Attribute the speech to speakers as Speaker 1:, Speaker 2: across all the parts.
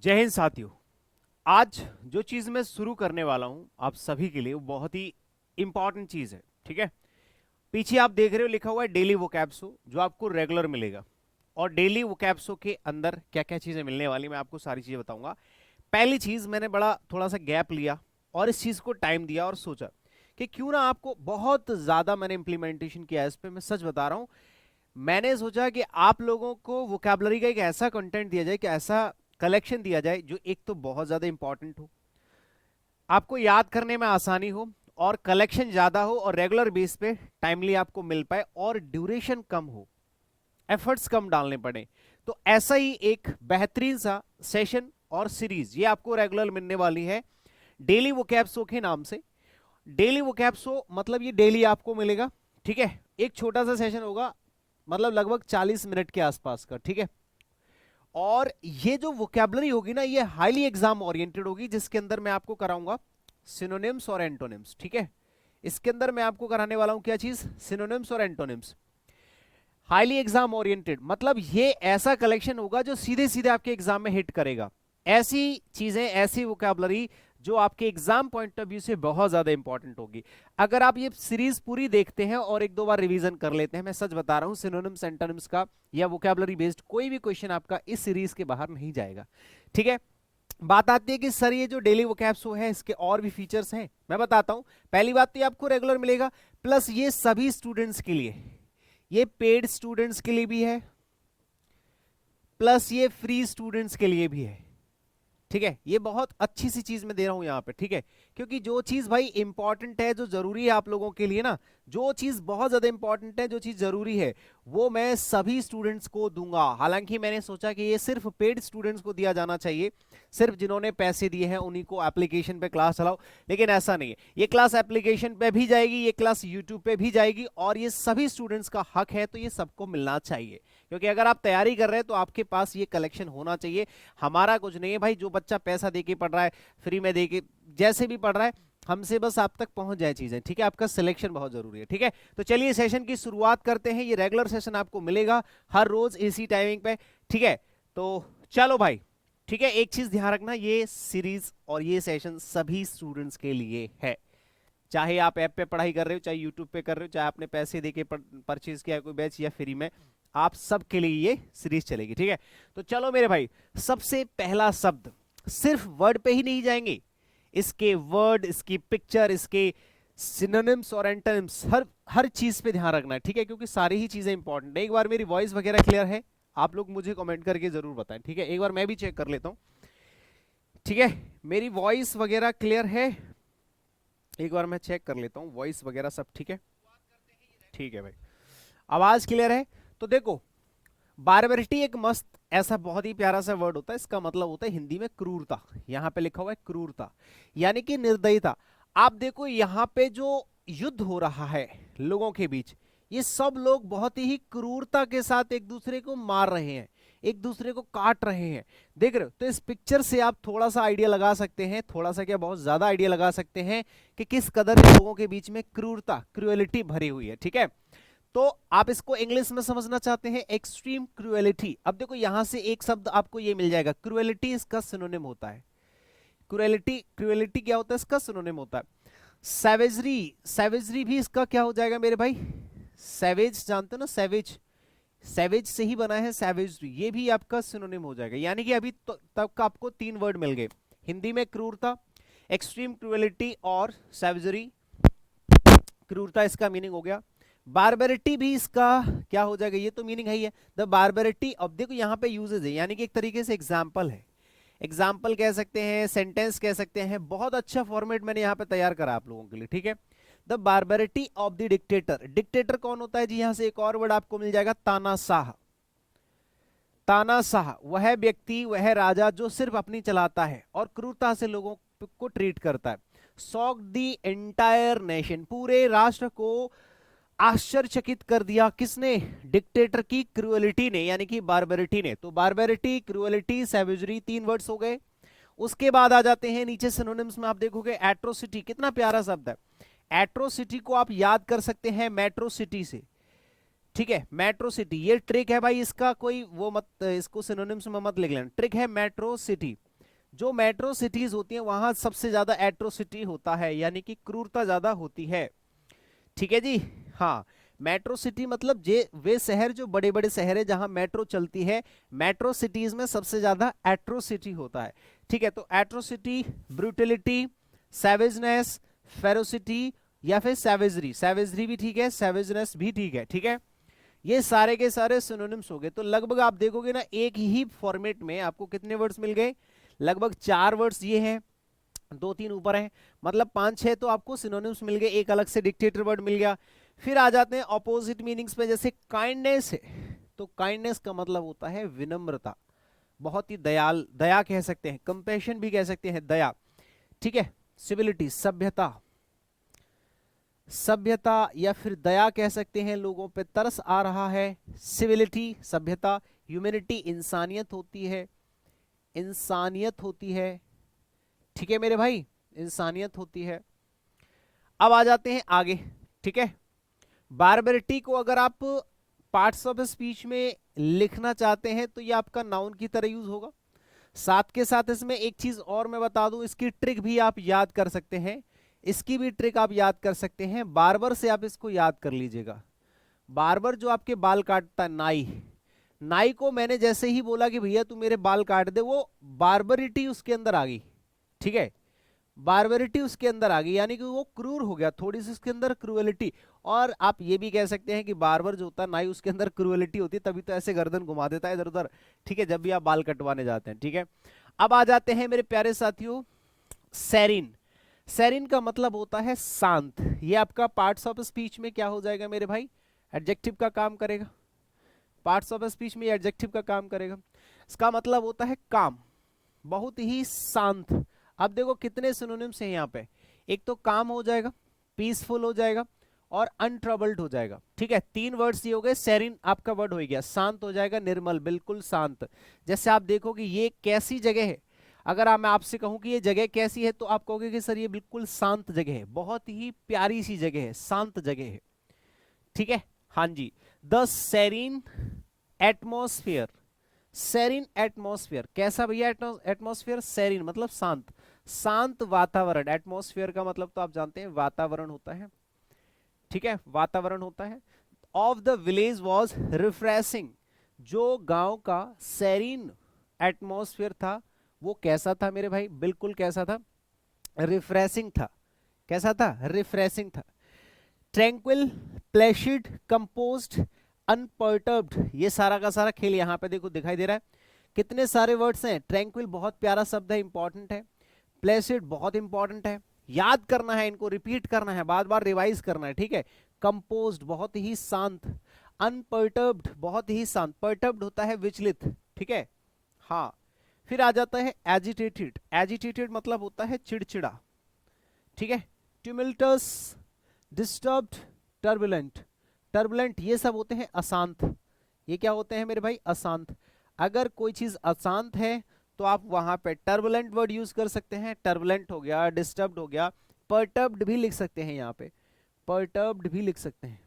Speaker 1: जय हिंद साथियों। आज जो चीज मैं शुरू करने वाला हूं आप सभी के लिए वो बहुत ही इंपॉर्टेंट चीज है। ठीक है, पीछे आप देख रहे हो लिखा हुआ है डेली वोकैब्सो, जो आपको रेगुलर मिलेगा। और डेली वोकैब्सो के अंदर क्या क्या चीजें मिलने वाली मैं आपको सारी चीजें बताऊंगा। पहली चीज, मैंने बड़ा थोड़ा सा गैप लिया और इस चीज को टाइम दिया और सोचा कि क्यों ना आपको, बहुत ज्यादा मैंने इंप्लीमेंटेशन किया है इस पे, मैं सच बता रहा हूं। मैंने सोचा कि आप लोगों को वोकैबुलरी का एक ऐसा कंटेंट दिया जाए कि ऐसा कलेक्शन दिया जाए जो एक तो बहुत ज्यादा इंपॉर्टेंट हो, आपको याद करने में आसानी हो, और कलेक्शन ज्यादा हो, और रेगुलर बेस पे टाइमली आपको मिल पाए, और ड्यूरेशन कम हो, एफर्ट्स कम डालने पड़े। तो ऐसा ही एक बेहतरीन सा सेशन और सीरीज ये आपको रेगुलर मिलने वाली है डेली वोकैब्सो के नाम से। डेली वोकैब्सो मतलब ये डेली आपको मिलेगा। ठीक है, एक छोटा सा सेशन होगा, मतलब लगभग 40 मिनट के आसपास का। ठीक है, और ये जो वोकैबुलरी होगी ना, ये हाईली एग्जाम ओरिएंटेड होगी, जिसके अंदर मैं आपको कराऊंगा सिनोनिम्स और एंटोनिम्स। ठीक है, इसके अंदर मैं आपको कराने वाला हूं क्या चीज, सिनोनिम्स और एंटोनिम्स। हाईली एग्जाम ओरिएंटेड मतलब ये ऐसा कलेक्शन होगा जो सीधे सीधे आपके एग्जाम में हिट करेगा। ऐसी चीजें, ऐसी वोकैबुलरी जो आपके एग्जाम पॉइंट ऑफ व्यू से बहुत ज्यादा इंपॉर्टेंट होगी। अगर आप ये सीरीज पूरी देखते हैं और एक दो बार रिवीजन कर लेते हैं, मैं सच बता रहा हूं, सिनोनिम्स एंटोनिम्स का या वोकैबुलरी बेस्ड कोई भी क्वेश्चन आपका इस सीरीज के बाहर नहीं जाएगा। ठीक है, बात आती है कि सर ये जो डेली वोकैब्सो है इसके और भी फीचर्स हैं, मैं बताता हूं। पहली बात तो ये आपको रेगुलर मिलेगा, प्लस ये सभी स्टूडेंट्स के लिए, ये पेड स्टूडेंट्स के लिए भी है, प्लस ये फ्री स्टूडेंट्स के लिए भी है। ठीक है, ये बहुत अच्छी सी चीज मैं दे रहा हूं यहां पे। ठीक है, क्योंकि जो चीज भाई इंपॉर्टेंट है, जो जरूरी है आप लोगों के लिए ना, जो चीज बहुत ज्यादा इंपॉर्टेंट है, जो चीज जरूरी है, वो मैं सभी स्टूडेंट्स को दूंगा। हालांकि मैंने सोचा कि ये सिर्फ पेड स्टूडेंट्स को दिया जाना चाहिए, सिर्फ जिन्होंने पैसे दिए हैं उन्हीं को एप्लीकेशन पे क्लास चलाओ, लेकिन ऐसा नहीं है। ये क्लास एप्लीकेशन पे भी जाएगी, ये क्लास यूट्यूब पे भी जाएगी, और ये सभी स्टूडेंट्स का हक है, तो ये सबको मिलना चाहिए। क्योंकि अगर आप तैयारी कर रहे हैं तो आपके पास ये कलेक्शन होना चाहिए। हमारा कुछ नहीं है भाई, जो बच्चा पैसा देके पढ़ रहा है, फ्री में देके, जैसे भी पढ़ रहा है, हमसे बस आप तक पहुंच जाए चीजें। ठीक है, आपका सिलेक्शन बहुत जरूरी है। ठीक है, तो चलिए सेशन की शुरुआत करते हैं। ये रेगुलर सेशन आपको मिलेगा हर रोज इसी टाइमिंग पे। ठीक है, तो चलो भाई। ठीक है, एक चीज ध्यान रखना, ये सीरीज और ये सेशन सभी स्टूडेंट्स के लिए है। चाहे आप ऐप पे पढ़ाई कर रहे हो, चाहे यूट्यूब पे कर रहे हो, चाहे आपने पैसे देके परचेज किया कोई बैच या फ्री में, आप सबके लिए ये सीरीज चलेगी। ठीक है, तो चलो मेरे भाई, सबसे पहला शब्द, सिर्फ वर्ड पे ही नहीं जाएंगे, इसके वर्ड, इसकी पिक्चर, इसके सिनोनिम्स और एंटोनिम्स, हर हर चीज पे ध्यान रखना है। ठीक है, क्योंकि सारी ही चीजें इंपॉर्टेंट है। एक बार मेरी वॉइस वगैरह क्लियर है? आप लोग मुझे कमेंट करके जरूर बताएं। ठीक है, एक बार मैं भी चेक कर लेता हूं। ठीक है, मेरी वॉइस वगैरह क्लियर है? एक बार मैं चेक कर लेता हूं, वॉइस वगैरह सब ठीक है? ठीक है भाई, आवाज क्लियर है? तो देखो, बारबरिटी एक मस्त ऐसा बहुत ही प्यारा सा वर्ड होता है, इसका मतलब होता है हिंदी में क्रूरता। यहां पे लिखा हुआ है क्रूरता, यानी कि निर्दयता। आप देखो यहां पे जो युद्ध हो रहा है लोगों के बीच, ये सब लोग बहुत ही क्रूरता के साथ एक दूसरे को मार रहे हैं, एक दूसरे को काट रहे हैं। देख रहे हो? तो इस पिक्चर से आप थोड़ा सा आइडिया लगा सकते हैं, थोड़ा सा क्या बहुत ज्यादा आइडिया लगा सकते हैं कि किस कदर लोगों के बीच में क्रूरता, क्रुएलिटी भरी हुई है। ठीक है, तो आप इसको इंग्लिश में समझना चाहते हैं, एक्सट्रीम क्रुएलिटी। अब देखो यहां से एक शब्द आपको ये मिल जाएगा, क्रुएलिटी इसका सिनोनिम होता है। क्रुएलिटी, क्रुएलिटी क्या होता है? इसका सिनोनिम होता है सैवेजरी। सैवेजरी भी इसका क्या हो जाएगा मेरे भाई? सैवेज, जानते हो ना सैवेज, सैवेज से ही बना है सैवेजरी, ये भी आपका सिनोनिम हो जाएगा। यानी कि अभी तो तब का आपको 3 वर्ड मिल गए, हिंदी में क्रूरता, एक्सट्रीम क्रुएलिटी और सैवेजरी। क्रूरता इसका मीनिंग हो गया। बारबेरिटी भी इसका क्या हो जाएगा? ये तो मीनिंग है ही है, द बारबेरिटी। अब देखो यहाँ पे यूजेज है, यानी कि एक तरीके से एग्जाम्पल है, एग्जाम्पल कह सकते हैं, सेंटेंस कह सकते हैं। बहुत अच्छा फॉर्मेट मैंने यहाँ पे तैयार करा आप लोगों के लिए। ठीक है, the barbarity of the dictator. Dictator कौन होता है जी? यहां से एक और वर्ड आपको मिल जाएगा, तानाशाह। तानाशाह वह व्यक्ति, वह राजा जो सिर्फ अपनी चलाता है और क्रूरता से लोगों को ट्रीट करता है। सॉक द एंटायर नेशन, पूरे राष्ट्र को आश्चर्यचकित कर दिया। किसने? डिक्टेटर की क्रूएलिटी ने, यानी कि बारबेरिटी ने। तो बारबेरिटी, क्रूएलिटी, सैवेजरी, 3 वर्ड्स हो गए। उसके बाद आ जाते हैं नीचे सिनोनिम्स में, आप देखोगे एट्रोसिटी, कितना प्यारा शब्द है। एट्रोसिटी को आप याद कर सकते हैं मेट्रो सिटी से। ठीक है, मेट्रो सिटी, ये ट्रिक है भाई, इसका कोई वो मत, इसको सिनोनिम्स में मत लिख लेना, ट्रिक है मेट्रो सिटी। जो मेट्रो सिटीज होती हैं वहां सबसे ज्यादा एट्रोसिटी होता है, यानी कि क्रूरता ज्यादा होती है। ठीक है जी। हाँ, मेट्रो सिटी मतलब जे वे शहर जो बड़े बड़े शहर है जहां मेट्रो चलती है, मेट्रो सिटीज में सबसे ज्यादा एट्रोसिटी होता है। ठीक है, तो एट्रोसिटी, ब्रूटिलिटी, सैवेजनेस, फेरोसिटी या फिर सैवेजरी, सैवेजरी भी ठीक है, सैवेजनेस भी ठीक है। ठीक है, ये सारे के सारे सिनोनिम्स हो गए। तो लगभग आप देखोगे ना एक ही फॉर्मेट में आपको कितने वर्ड्स मिल गए, लगभग 4 वर्ड्स ये हैं, 2-3 ऊपर हैं, मतलब 5-6 तो आपको सिनोनिम्स मिल गए, एक अलग से डिक्टेटर वर्ड मिल गया। फिर आ जाते हैं ऑपोजिट मीनिंग्स पे, जैसे काइंडनेस है, तो काइंडनेस का मतलब होता है विनम्रता, बहुत ही दयाल, दया कह सकते हैं, कंपैशन भी कह सकते हैं, दया। ठीक है, सिविलिटी, सभ्यता, सभ्यता या फिर दया कह सकते हैं, लोगों पे तरस आ रहा है, सिविलिटी, सभ्यता। ह्यूमैनिटी, इंसानियत होती है, इंसानियत होती है। ठीक है मेरे भाई, इंसानियत होती है। अब आ जाते हैं आगे। ठीक है, बारबरिटी को अगर आप पार्ट्स ऑफ स्पीच में लिखना चाहते हैं तो ये आपका नाउन की तरह यूज होगा। साथ के साथ इसमें एक चीज और मैं बता दूं, इसकी ट्रिक भी आप याद कर सकते हैं, इसकी भी ट्रिक आप याद कर सकते हैं, बार्बर से आप इसको याद कर लीजिएगा। बार्बर जो आपके बाल काटता है, नाई, नाई को मैंने जैसे ही बोला कि भैया तू मेरे बाल काट दे, वो बार्बरिटी उसके अंदर आ गई। ठीक है, बार्बरिटी उसके अंदर आ गई, यानी कि वो क्रूर हो गया, थोड़ी सी उसके अंदर क्रूएलिटी। और आप ये भी कह सकते हैं कि बार्बर जो होता है नाई, उसके अंदर क्रूएलिटी होती है, तभी तो ऐसे गर्दन घुमा देता है इधर उधर। ठीक है, जब भी आप बाल कटवाने जाते हैं। ठीक है, अब आ जाते हैं मेरे प्यारे साथियों सेरिन। सेरिन का मतलब होता है शांत। ये आपका पार्ट्स ऑफ स्पीच में क्या हो जाएगा मेरे भाई, एडजेक्टिव का काम करेगा। पार्ट्स ऑफ स्पीच में एडजेक्टिव का काम करेगा। इसका मतलब होता है काम, बहुत ही शांत। अब देखो कितने सिनोनिम्स हैं यहाँ पे, एक तो काम हो जाएगा, पीसफुल हो जाएगा और अनट्रबल्ड हो जाएगा। ठीक है, 3 वर्ड्स ये हो गए। सेरिन आपका वर्ड हो गया, शांत हो जाएगा, निर्मल, बिल्कुल शांत। जैसे आप देखोगे ये कैसी जगह है, अगर मैं आपसे कहूं कि ये जगह कैसी है, तो आप कहोगे कि सर ये बिल्कुल शांत जगह है, बहुत ही प्यारी सी जगह है, शांत जगह है। ठीक है, हाँ जी। The serene atmosphere, serene atmosphere, कैसा भैया एटमॉस्फेयर, सेरिन मतलब शांत, शांत वातावरण। एटमॉस्फेयर का मतलब तो आप जानते हैं वातावरण होता है। ठीक है, वातावरण होता है। Of the village was refreshing, जो गांव का सेरिन एटमॉस्फेयर था वो कैसा था मेरे भाई, बिल्कुल कैसा था, रिफ्रेशिंग था। कैसा था, रिफ्रेशिंग था। ट्रैंक्विल, प्लेसिड, कंपोज्ड, अनपर्टर्ब्ड, ये सारा का सारा खेल यहाँ पे देखो दिखाई दे रहा है। कितने सारे वर्ड्स हैं। ट्रैंक्विल बहुत प्यारा शब्द है, इंपॉर्टेंट है। प्लेसिड बहुत इंपॉर्टेंट है, याद करना है, इनको रिपीट करना है, बार बार रिवाइज करना है। ठीक है, कंपोज्ड बहुत ही शांत, अनपर्टर्ब्ड बहुत ही शांत, पर्टर्ब्ड होता है विचलित। ठीक है, हाँ। फिर आ जाता है एजिटेटेड, एजिटेटेड मतलब होता है चिड़चिड़ा। ठीक है, ट्यूमिल्टस, डिस्टर्ब्ड, टर्बुलेंट, टर्बुलेंट ये सब होते हैं अशांत। ये क्या होते हैं मेरे भाई, अशांत। अगर कोई चीज अशांत है तो आप वहां पे टर्बुलेंट वर्ड यूज कर सकते हैं, टर्बुलेंट हो गया, डिस्टर्ब्ड हो गया, पर्टर्ब्ड भी लिख सकते हैं, यहाँ पे पर्टर्ब्ड भी लिख सकते हैं।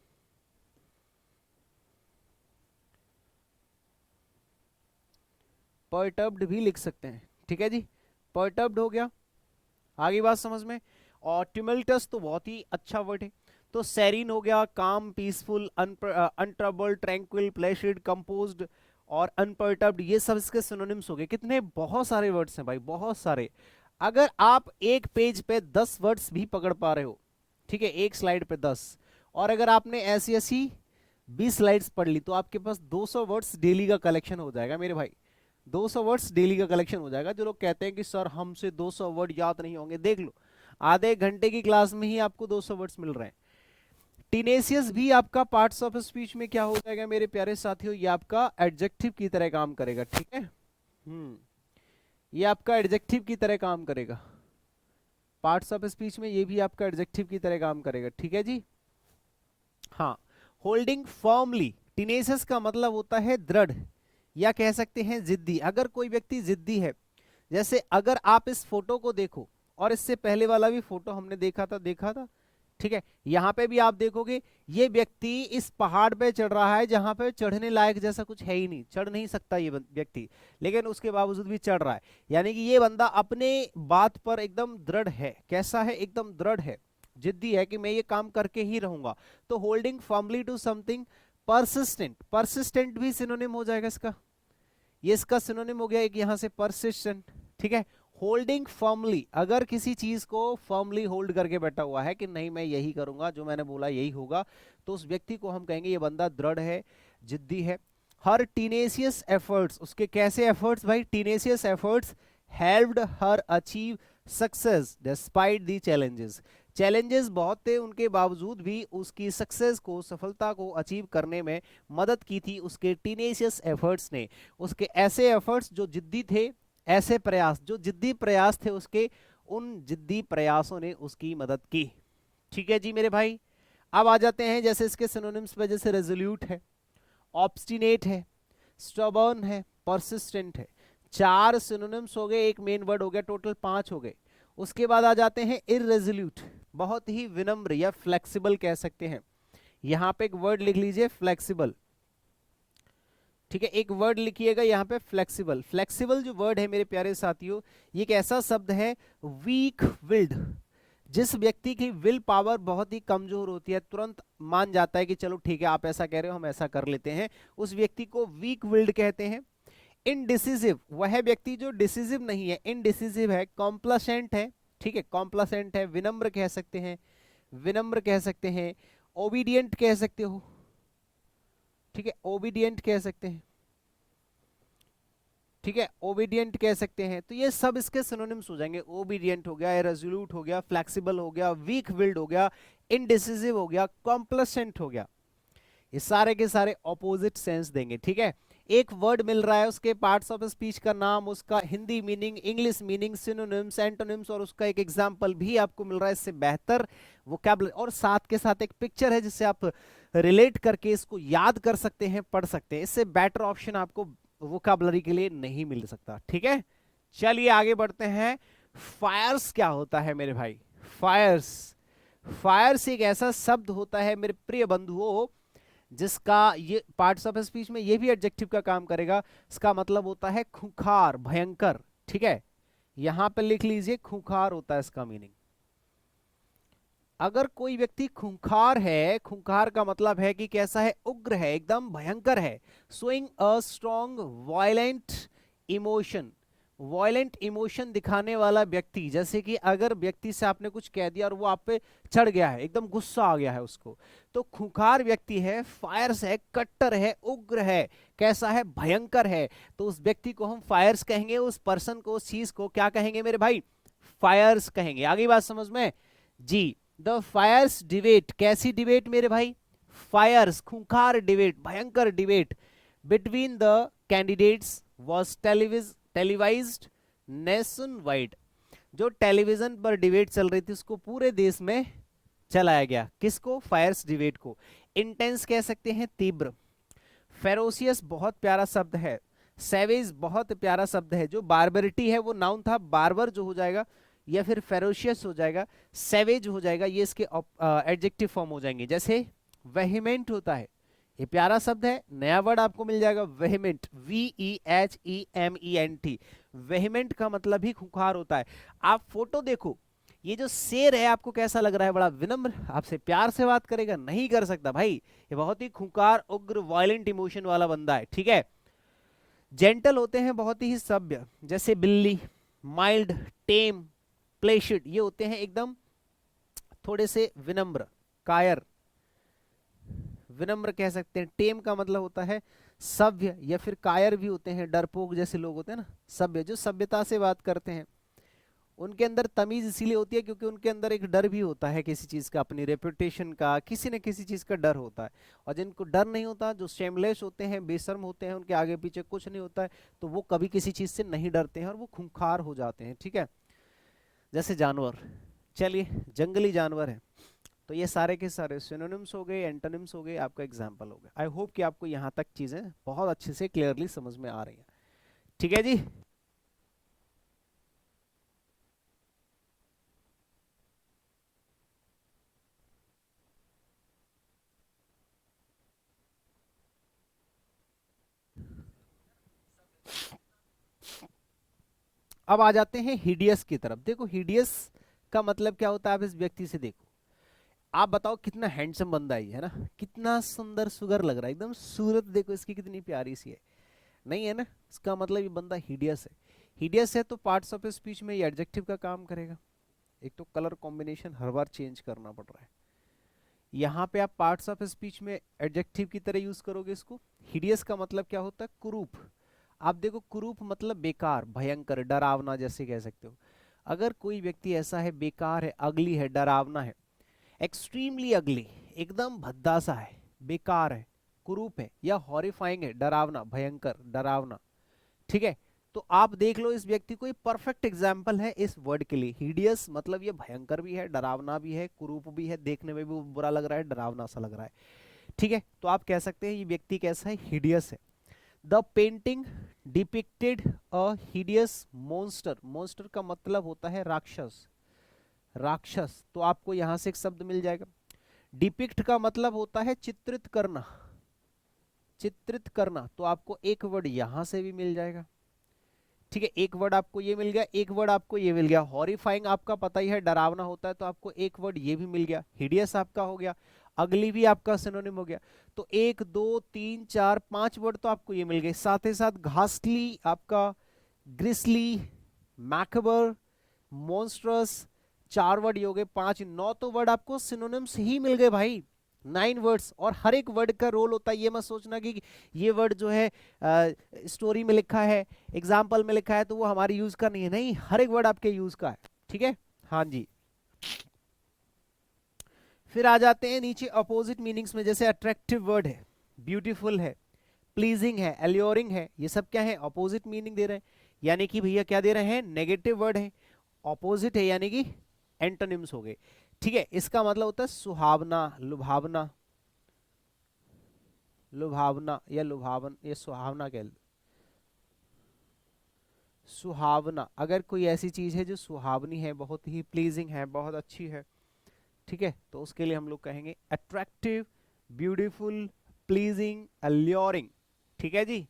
Speaker 1: पर्टर्ब्ड भी लिख सकते हैं। ठीक है जी, पर्टर्ब्ड हो गया, आगे बात समझ में। और ट्यूमल्टस तो बहुत ही अच्छा वर्ड है। तो सेरिन हो गया, काम, peaceful, untroubled, tranquil, Placid, composed और अनपर्टर्ब्ड, ये सब इसके सिनोनिम्स हो गए। कितने, बहुत सारे वर्ड्स हैं भाई, बहुत सारे। अगर आप एक पेज पे 10 वर्ड्स भी पकड़ पा रहे हो, ठीक है, एक स्लाइड पे 10, और अगर आपने ऐसी ऐसी 20 स्लाइड्स पढ़ ली तो आपके पास 200 वर्ड्स डेली का कलेक्शन हो जाएगा मेरे भाई। 200 वर्ड्स डेली का कलेक्शन हो जाएगा। जो लोग कहते हैं कि सर हमसे 200 वर्ड याद नहीं होंगे, देख लो आधे घंटे की क्लास में ही आपको 200 वर्ड्स मिल रहे हैं। टीनेसियस भी आपका पार्ट्स ऑफ स्पीच में क्या हो जाएगा मेरे प्यारे साथियों, ये आपका एडजेक्टिव की तरह काम करेगा। ठीक है, ये आपका एडजेक्टिव की तरह काम करेगा, पार्ट्स ऑफ स्पीच में ये भी आपका एडजेक्टिव की तरह काम करेगा। ठीक है जी, हाँ। होल्डिंग फर्मली, टीनेसियस का मतलब होता है दृढ़, या कह सकते हैं जिद्दी। अगर कोई व्यक्ति जिद्दी है, जैसे अगर आप इस फोटो को देखो और इससे पहले वाला भी फोटो हमने देखा था, ठीक है, यहां पे भी आप देखोगे ये व्यक्ति इस पहाड़ पे चढ़ रहा है जहां पे चढ़ने लायक जैसा कुछ है ही नहीं, चढ़ नहीं सकता ये व्यक्ति, लेकिन उसके बावजूद भी चढ़ रहा है। यानी कि ये बंदा अपने बात पर एकदम दृढ़ है। कैसा है? एकदम दृढ़ है, जिद्दी है कि मैं ये काम करके ही रहूंगा। तो holding firmly to something, persistent, persistent भी सिनोनिम हो जाएगा इसका, ये इसका सिनोनिम हो गया एक यहां से परसिस्टेंट। ठीक है, होल्डिंग फर्मली, अगर किसी चीज को फर्मली होल्ड करके बैठा हुआ है कि नहीं मैं यही करूंगा, जो मैंने बोला यही होगा, तो उस व्यक्ति को हम कहेंगे ये बंदा दृढ़ है, जिद्दी है। हर टीनेशियस एफर्ट्स, उसके कैसे एफर्ट्स भाई? Tenacious efforts helped her achieve success despite the challenges, challenges बहुत थे उनके बावजूद भी उसकी सक्सेस को, सफलता को अचीव करने में मदद की थी उसके टीनेशियस एफर्ट्स ने। उसके ऐसे एफर्ट्स जो जिद्दी थे, ऐसे प्रयास जो जिद्दी प्रयास थे उसके, उन जिद्दी प्रयासों ने उसकी मदद की। ठीक है जी मेरे भाई, अब आ जाते हैं जैसे इसके सिनोनिम्स पे, जैसे रेजोल्यूट है, ऑब्स्टिनेट है, स्टबर्न है, परसिस्टेंट है। 4 सिनोनिम्स हो गए, एक मेन वर्ड हो गया, टोटल 5 हो गए। उसके बाद आ जाते हैं इररेजोल्यूट, बहुत ही विनम्र या फ्लेक्सिबल कह सकते हैं। यहां पे एक वर्ड लिख लीजिए फ्लेक्सिबल। ठीक है, एक वर्ड लिखिएगा यहाँ पे फ्लेक्सिबल। फ्लेक्सिबल जो वर्ड है मेरे प्यारे साथियों, ये एक ऐसा शब्द है वीक विल्ड, जिस व्यक्ति की विल पावर बहुत ही कमजोर होती है, तुरंत मान जाता है कि चलो ठीक है आप ऐसा कह रहे हो हम ऐसा कर लेते हैं, उस व्यक्ति को वीक विल्ड कहते हैं। इनडिसिसिव, वह व्यक्ति जो डिसिसिव नहीं है, इनडिसिसिव है। कॉम्प्लासेंट है, ठीक है, कॉम्प्लासेंट है। विनम्र कह सकते हैं, विनम्र कह सकते हैं। ओबीडियंट कह सकते हो, ठीक है, ओबीडियंट कह सकते हैं, ठीक है, ओबीडियंट कह सकते हैं। तो ये सब इसके सिनोनिम्स हो जाएंगे। ओबीडियंट हो गया, रेजोल्यूट हो गया, फ्लेक्सिबल हो गया, वीक विल्ड हो गया, इनडिसिसिव हो गया, कॉम्प्लासेंट हो गया। ये सारे के सारे ऑपोजिट सेंस देंगे। ठीक है, एक वर्ड मिल रहा है, उसके पार्ट्स ऑफ स्पीच का नाम, उसका Hindi meaning, English meaning, synonyms, antonyms, और उसका एक एग्जांपल भी आपको मिल रहा है। इससे बेहतर वोकैबुलरी, और साथ के साथ एक पिक्चर है जिससे आप रिलेट करके इसको याद कर सकते हैं, पढ़ सकते हैं। इससे बेटर ऑप्शन आपको वोकैबुलरी के लिए नहीं मिल सकता। ठीक है, चलिए आगे बढ़ते हैं। फायर्स क्या होता है मेरे भाई? फायर्स, फायर्स एक ऐसा शब्द होता है मेरे प्रिय बंधुओं, जिसका ये पार्ट्स ऑफ स्पीच में ये भी एडजेक्टिव का काम करेगा। इसका मतलब होता है खूंखार, भयंकर। ठीक है, यहां पर लिख लीजिए खूंखार होता है इसका मीनिंग। अगर कोई व्यक्ति खूंखार है, खूंखार का मतलब है कि कैसा है? उग्र है, एकदम भयंकर है। Showing a strong violent emotion, violent emotion दिखाने वाला व्यक्ति। जैसे कि अगर व्यक्ति से आपने कुछ कह दिया और वो आप पे चढ़ गया है, एकदम गुस्सा आ गया है उसको, तो खूंखार व्यक्ति है, फायर्स है, कट्टर है, उग्र है, कैसा है? भयंकर है। तो उस व्यक्ति को हम फायर्स कहेंगे, उस पर्सन को, उस चीज को क्या कहेंगे मेरे भाई? फायर्स कहेंगे। आगे बात समझ में जी। द फायर्स डिबेट, कैसी डिबेट मेरे भाई? फायर्स, खूंखार डिबेट, भयंकर debate between the candidates was televised nation wide. जो टेलीविजन पर डिबेट चल रही थी उसको पूरे देश में चलाया गया। किसको? फायर्स डिबेट को। इंटेंस कह सकते हैं, तीव्र। फेरोसियस बहुत प्यारा शब्द है। सैवेज बहुत प्यारा शब्द है। जो बार्बरिटी है वो नाउन था, बार्बर जो हो जाएगा या फिर फेरोशियस हो जाएगा, सैवेज हो जाएगा, ये इसके एडजेक्टिव फॉर्म हो जाएंगे। जैसे वेहिमेंट होता है, ये प्यारा शब्द है, नया वर्ड आपको मिल जाएगा वेहिमेंट, VEHEMENT। वेहिमेंट का मतलब ही खूंखार होता है। आप फोटो देखो, ये जो शेर है आपको कैसा लग रहा है? बड़ा विनम्र, आपसे प्यार से बात करेगा? नहीं कर सकता भाई, ये बहुत ही खूंखार, उग्र, वायलेंट इमोशन वाला बंदा है। ठीक है, जेंटल होते हैं, बहुत ही सभ्य, जैसे बिल्ली। माइल्ड, टेम, प्लेशिड, ये होते हैं एकदम थोड़े से विनम्र, कायर, विनम्र कह सकते हैं। टेम का मतलब होता है सभ्य, या फिर कायर भी होते हैं, डरपोक जैसे लोग होते हैं ना, सभ्य, जो सभ्यता से बात करते हैं। उनके अंदर तमीज इसीलिए होती है क्योंकि उनके अंदर एक डर भी होता है किसी चीज का, अपनी रेपुटेशन का, किसी न किसी चीज का डर होता है। और जिनको डर नहीं होता, जो शेमलेस होते हैं, बेशर्म होते हैं, उनके आगे पीछे कुछ नहीं होता है, तो वो कभी किसी चीज से नहीं डरते हैं और वो खूंखार हो जाते हैं। ठीक है, जैसे जानवर, चलिए जंगली जानवर है। तो ये सारे के सारे सिनोनिम्स हो गए, एंटोनिम्स हो गए, आपका एग्जाम्पल हो गया। आई होप कि आपको यहाँ तक चीजें बहुत अच्छे से क्लियरली समझ में आ रही हैं। ठीक है जी। अब आ जाते हैं हिडियस की तरफ। देखो हिडियस का मतलब क्या होता है, आप इस व्यक्ति से देखो, आप बताओ कितना हैंडसम बंदा है ना, कितना सुंदर सुगर लग रहा है, एकदम सूरत देखो इसकी कितनी प्यारी सी है, नहीं है ना, इसका मतलब ये बंदा हिडियस है। हिडियस है तो पार्ट्स ऑफ स्पीच में ये एडजेक्टिव का काम करेगा। एक तो कलर कॉम्बिनेशन हर बार चेंज करना पड़ रहा है, यहाँ पे आप पार्ट्स ऑफ स्पीच में एडजेक्टिव की तरह यूज करोगे इसको। हिडियस का मतलब क्या होता है, कुरूप। आप देखो कुरूप मतलब बेकार, भयंकर, डरावना जैसे कह सकते हो। अगर कोई व्यक्ति ऐसा है, बेकार है, अगली है, डरावना है, एक्सट्रीमली अगली, एकदम भद्दा सा है, बेकार है, कुरूप है, या हॉरिफाइंग है, डरावना, भयंकर, डरावना, ठीक है, तो आप देख लो इस व्यक्ति को, परफेक्ट एग्जाम्पल है इस वर्ड के लिए। हिडियस मतलब ये भयंकर भी है, डरावना भी है, कुरूप भी है, देखने में भी बुरा लग रहा है, डरावना सा लग रहा है, ठीक है, तो आप कह सकते हैं ये व्यक्ति कैसा है, हिडियस है। The painting depicted a hideous monster, monster का मतलब होता है राक्षस, राक्षस, तो आपको यहां से एक शब्द मिल जाएगा। डिपिक्ट का मतलब होता है चित्रित करना, चित्रित करना, तो आपको एक वर्ड यहां से भी मिल जाएगा, ठीक है, एक वर्ड आपको ये मिल गया, एक वर्ड आपको ये मिल गया। हॉरिफाइंग आपका पता ही है, डरावना होता है, तो आपको एक वर्ड ये भी मिल गया। हिडियस आपका हो गया, अगली भी आपका सिनोनिम हो गया, तो 1 2 3 4 5 वर्ड तो आपको ये मिल गए। साथ ही साथ घासली आपका, ग्रिसली, मैकबर, मॉन्स्ट्रस, 4 वर्ड ये हो गए, 5 9 तो वर्ड आपको सिनोनिम्स ही मिल गए भाई, 9 वर्ड्स। और हर एक वर्ड का रोल होता है, ये मत सोचना कि ये वर्ड जो है स्टोरी में लिखा है, एग्जाम्पल में लिखा है तो वो हमारे यूज का नहीं है, नहीं, हर एक वर्ड आपके यूज का है, ठीक है, हाँ जी। फिर आ जाते हैं नीचे अपोजिट मीनिंग्स में, जैसे अट्रैक्टिव वर्ड है, ब्यूटीफुल है, प्लीजिंग है, एल्योरिंग है, ये सब क्या है, अपोजिट मीनिंग दे रहे हैं, यानी कि भैया क्या दे रहे हैं, नेगेटिव वर्ड है, ऑपोजिट है, यानी कि एंटोनिम्स हो गए, ठीक है। इसका मतलब होता है सुहावना, लुभावना, लुभावना या लुभावन, ये सुहावना कह, सुहावना, अगर कोई ऐसी चीज है जो सुहावनी है, बहुत ही प्लीजिंग है, बहुत अच्छी है, ठीक है, तो उसके लिए हम लोग कहेंगे अट्रैक्टिव, ब्यूटीफुल, प्लीजिंग, अल्योरिंग, ठीक है जी।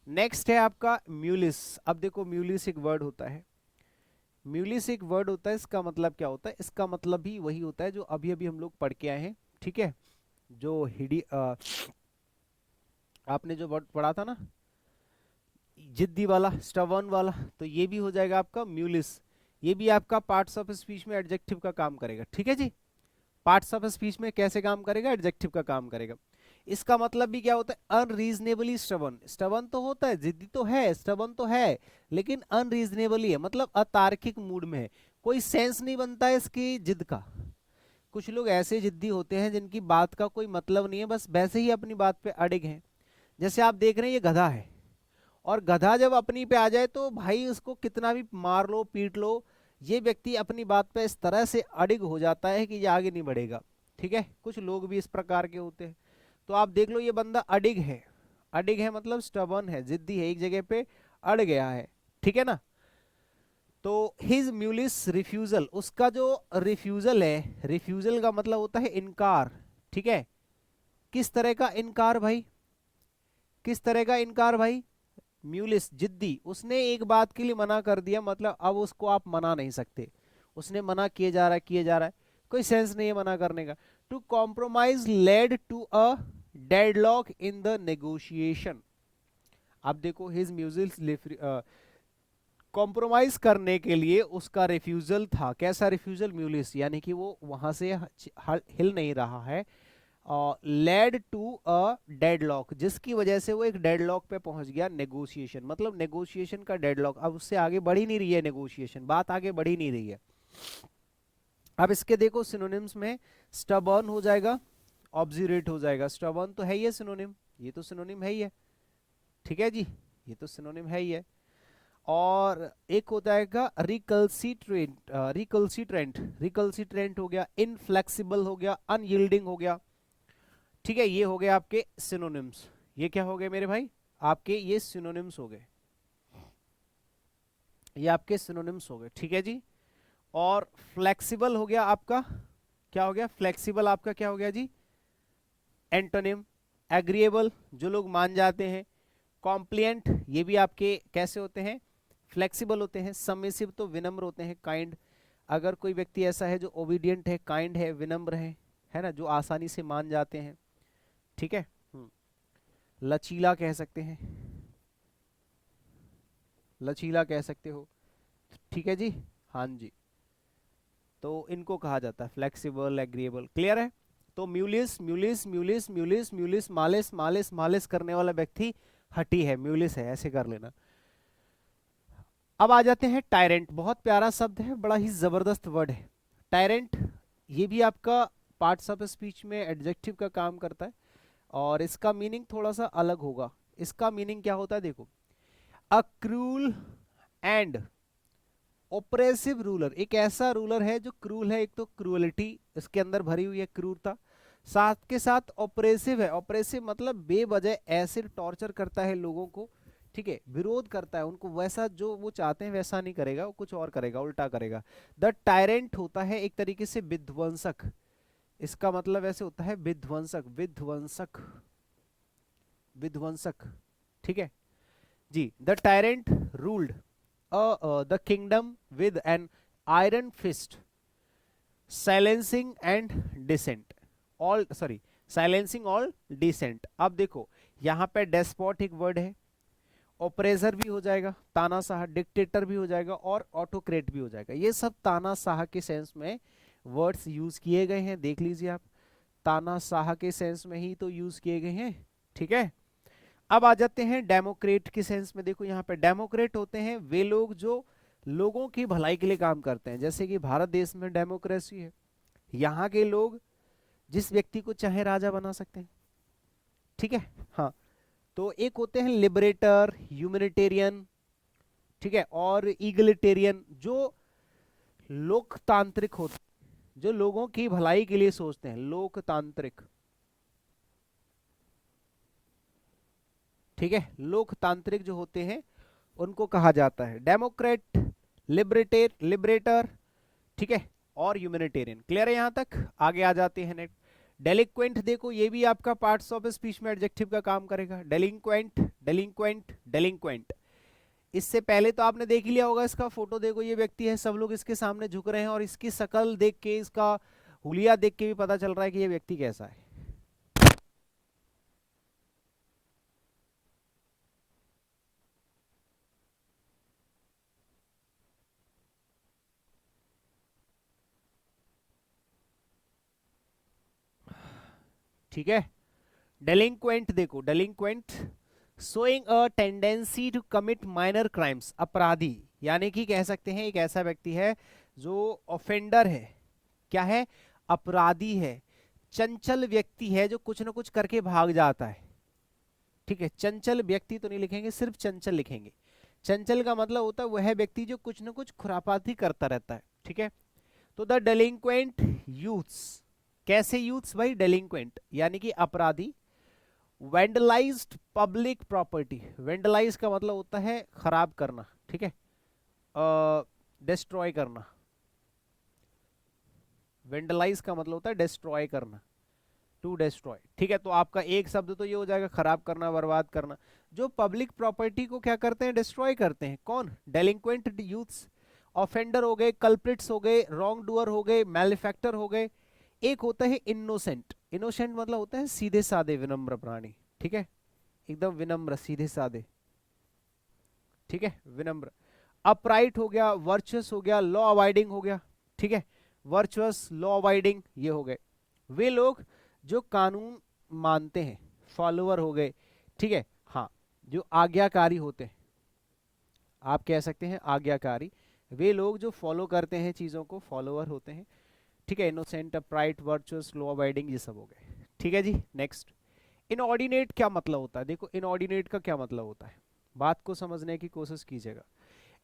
Speaker 1: नेक्स्ट है आपका म्यूलिस। अब देखो म्यूलिस एक वर्ड होता है, म्यूलिस एक वर्ड होता है, इसका मतलब क्या होता है, इसका मतलब भी वही होता है जो अभी अभी हम लोग पढ़ के आए हैं, ठीक है, जो आपने जो वर्ड पढ़ा था ना, जिद्दी वाला, स्टबर्न वाला, तो ये भी हो जाएगा आपका म्यूलिस। ये भी आपका पार्ट्स ऑफ स्पीच में एडजेक्टिव का काम करेगा, ठीक है जी। पार्ट्स ऑफ स्पीच में कैसे काम करेगा, एडजेक्टिव का काम करेगा। इसका मतलब भी क्या होता है, अनरीजनेबली स्टबर्न, स्टबर्न तो होता है, जिद्दी तो है, स्टबर्न तो है, लेकिन अनरीजनेबली है, मतलब अतार्किक मूड में है, कोई सेंस नहीं बनता है इसकी जिद का। कुछ लोग ऐसे जिद्दी होते हैं जिनकी बात का कोई मतलब नहीं है, बस वैसे ही अपनी बात पे अड़िग हैं। जैसे आप देख रहे हैं ये गधा है, और गधा जब अपनी पे आ जाए तो भाई उसको कितना भी मार लो पीट लो, ये व्यक्ति अपनी बात पे इस तरह से अडिग हो जाता है कि ये आगे नहीं बढ़ेगा, ठीक है, कुछ लोग भी इस प्रकार के होते हैं। तो आप देख लो ये बंदा अडिग है, अडिग है मतलब स्टबर्न है, जिद्दी है, एक जगह पे अड़ गया है, ठीक है ना। तो हिज म्यूलिस रिफ्यूजल, उसका जो रिफ्यूजल है, रिफ्यूजल का मतलब होता है इनकार, ठीक है, किस तरह का इनकार भाई, किस तरह का इनकार भाई, म्यूलिस जिद्दी, उसने एक बात के लिए मना कर दिया, मतलब अब उसको आप मना नहीं सकते, उसने मना किए जा रहा है, किए जा रहा है, कोई सेंस नहीं है मना करने का। To compromise led to a deadlock in the negotiation. आप देखो हिज म्यूजिल, कॉम्प्रोमाइज करने के लिए उसका रिफ्यूजल था, कैसा रिफ्यूजल, म्यूलिस, यानी कि वो वहां से हिल नहीं रहा है, लेड टू अ डेडलॉक, जिसकी वजह से वो एक डेडलॉक पे पहुंच गया, नेगोशिएशन, मतलब नेगोशिएशन का डेडलॉक, अब उससे आगे बढ़ ही नहीं रही है नेगोशिएशन, बात आगे बढ़ ही नहीं रही है। अब इसके देखो सिनोनिम्स में स्टबर्न हो जाएगा, ऑब्जुरेट हो जाएगा, स्टबर्न तो है ही है सिनोनिम, ये तो सिनोनिम है ही है, ठीक है जी, ये तो सिनोनिम है ही है। और एक होता है रिकल्सिट्रेंट, रिकल्सिट्रेंट, रिकल्सिट्रेंट हो गया, इनफ्लेक्सिबल हो गया, अनयील्डिंग हो गया, ठीक है, ये हो गए आपके सिनोनिम्स। ये क्या हो गए मेरे भाई, आपके ये सिनोनिम्स हो गए, ये आपके सिनोनिम्स हो गए, ठीक है जी। और फ्लेक्सिबल हो गया आपका, क्या हो गया, फ्लेक्सिबल आपका क्या हो गया जी, एंटोनिम। एग्रीएबल, जो लोग मान जाते हैं। कॉम्प्लिएंट, ये भी आपके कैसे होते हैं, फ्लेक्सिबल होते हैं। सबमिसिव तो विनम्र होते हैं, काइंड। अगर कोई व्यक्ति ऐसा है जो ओबीडियंट है, काइंड है, विनम्र है ना, जो आसानी से मान जाते हैं, ठीक है। लचीला कह सकते हैं, लचीला कह सकते हो, ठीक है जी। हाँ जी, तो इनको कहा जाता है फ्लेक्सिबल, एग्रीएबल। क्लियर है। तो Mullis Mullis Mullis Mullis Mullis, मालिस मालिस मालिस करने वाला व्यक्ति हठी है, म्यूलिस है, ऐसे कर लेना। अब आ जाते हैं टायरेंट। बहुत प्यारा शब्द है, बड़ा ही जबरदस्त वर्ड है टायरेंट। ये भी आपका पार्ट्स ऑफ स्पीच में एडजेक्टिव का काम करता है, और इसका मीनिंग थोड़ा सा अलग होगा। इसका मीनिंग क्या होता है, देखो, अ क्रूल एंड ओप्रेसिव रूलर। एक ऐसा रूलर है जो क्रूल है, एक तो क्रूअलिटी इसके अंदर भरी हुई है, क्रूरता, साथ के साथ ऑपरेसिव है। ऑपरेसिव मतलब बेवजह ऐसे टॉर्चर करता है लोगों को, ठीक है, विरोध करता है उनको, वैसा जो वो चाहते हैं वैसा नहीं करेगा, वो कुछ और करेगा, उल्टा करेगा। द टायरेंट होता है एक तरीके से विध्वंसक, इसका मतलब ऐसे होता है विध्वंसक, विध्वंसक, विध्वंसक, ठीक है जी। The tyrant ruled the kingdom with an iron fist, silencing and dissent, all sorry, silencing all dissent। अब देखो यहाँ पे डेस्पोट एक वर्ड है, ऑपरेसर भी हो जाएगा, तानाशाह, डिक्टेटर भी हो जाएगा, और ऑटोक्रेट भी हो जाएगा। ये सब तानाशाह के सेंस में वर्ड्स यूज किए गए हैं, देख लीजिए आप, तानाशाह के सेंस में ही तो यूज किए गए हैं, ठीक है। अब आ जाते हैं डेमोक्रेट के सेंस में। देखो यहाँ पे डेमोक्रेट होते हैं वे लोग जो लोगों की भलाई के लिए काम करते हैं, जैसे कि भारत देश में डेमोक्रेसी है, यहाँ के लोग जिस व्यक्ति को चाहे राजा बना सकते हैं, ठीक है। हाँ, तो एक होते हैं लिबरेटर, ह्यूमैनिटेरियन, ठीक है, और इगलिटेरियन, जो लोकतांत्रिक होते हैं, जो लोगों की भलाई के लिए सोचते हैं, लोकतांत्रिक, ठीक है, लोकतांत्रिक जो होते हैं उनको कहा जाता है डेमोक्रेट, लिबरेटर, ठीक है, और ह्यूमैनिटेरियन। क्लियर है यहां तक। आगे आ जाते हैं नेक्स्ट, डेलिक्वेंट। देखो ये भी आपका पार्ट्स ऑफ स्पीच में एडजेक्टिव का काम करेगा। डेलिंक्वेंट, डेलिंक्वेंट, डेलिंक्वेंट। इससे पहले तो आपने देख ही लिया होगा, इसका फोटो देखो, ये व्यक्ति है, सब लोग इसके सामने झुक रहे हैं, और इसकी शक्ल देख के, इसका हुलिया देख के भी पता चल रहा है कि ये व्यक्ति कैसा है। ठीक है, डेलिंक्वेंट देखो, delinquent showing a tendency to commit minor crimes, अपराधी, यानी कि कह सकते हैं एक ऐसा व्यक्ति है जो ऑफेंडर है, क्या है, अपराधी है, चंचल व्यक्ति है जो कुछ ना कुछ करके भाग जाता है, ठीक है। चंचल व्यक्ति तो नहीं लिखेंगे, सिर्फ चंचल लिखेंगे। चंचल का मतलब होता है वह व्यक्ति जो कुछ ना कुछ खुरापाती करता रहता है, ठीक है। तो द डेलिंक्वेंट यूथ्स, कैसे यूथ्स भाई, डेलिंक्वेंट यानी कि अपराधी, वेंडलाइज्ड पब्लिक प्रॉपर्टी, वेंडलाइज का मतलब होता है खराब करना, ठीक है, डिस्ट्रॉय करना, वेंडलाइज का मतलब होता है डिस्ट्रॉय करना, टू डिस्ट्रॉय, ठीक है। तो आपका एक शब्द तो ये हो जाएगा खराब करना, बर्बाद करना। जो पब्लिक प्रॉपर्टी को क्या करते हैं, डिस्ट्रॉय करते हैं, कौन, डेलिंक्वेंट यूथ्स। ऑफेंडर हो गए, कल्प्रिट्स हो गए, रॉन्ग डूअर हो गए, मैलिफैक्टर हो गए। एक होता है इनोसेंट, इनोसेंट मतलब होता है सीधे साधे विनम्र प्राणी, ठीक है, एकदम विनम्र, सीधे साधे, ठीक है, विनम्र। अपराइट हो गया, वर्चुअस हो गया, लॉ अवॉइडिंग हो गया, ठीक है, वर्चुअस, लॉ अवॉइडिंग, ये हो गए वे लोग जो कानून मानते हैं, फॉलोअर हो गए, ठीक है। हाँ, जो आज्ञाकारी होते हैं, आप कह सकते हैं आज्ञाकारी, वे लोग जो फॉलो करते हैं चीजों को, फॉलोअर होते हैं, ठीक है। Innocent, upright, virtuous, law avoiding, ये सब हो गए, ठीक है जी। नेक्स्ट, इनऑर्डिनेट क्या मतलब होता है, देखो इनऑर्डिनेट का क्या मतलब होता है, बात को समझने की कोशिश कीजिएगा।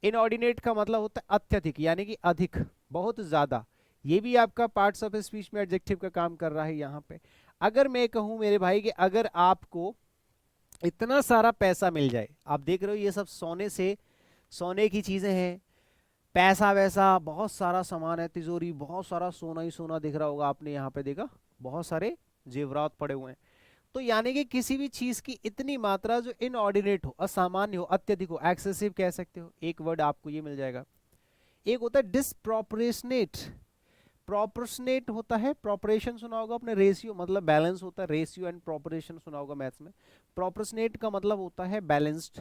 Speaker 1: इनऑर्डिनेट का मतलब होता है अत्यधिक, यानी कि अधिक, बहुत ज्यादा। ये भी आपका पार्ट्स ऑफ स्पीच में एडजेक्टिव का काम कर रहा है यहाँ पे। अगर मैं कहूँ मेरे भाई कि अगर आपको इतना सारा पैसा मिल जाए, आप देख रहे हो ये सब सोने से, सोने की चीजें हैं, पैसा वैसा, बहुत सारा सामान है, तिजोरी, बहुत सारा सोना ही सोना दिख रहा होगा, आपने यहाँ पे देखा बहुत सारे जेवरात पड़े हुए हैं। तो यानी कि किसी भी चीज की इतनी मात्रा जो इनऑर्डिनेट हो, असामान्य हो, अत्यधिक हो, एक्सेसिव कह सकते हो, एक वर्ड आपको ये मिल जाएगा। एक होता है डिसप्रोपोर्शनेट। प्रोपोर्शनेट होता है, प्रोपोर्शन सुना होगा आपने, रेशियो मतलब बैलेंस होता है, रेशियो एंड प्रोपोर्शन सुना होगा मैथ्स में। प्रोपोर्शनेट का मतलब होता है बैलेंस्ड,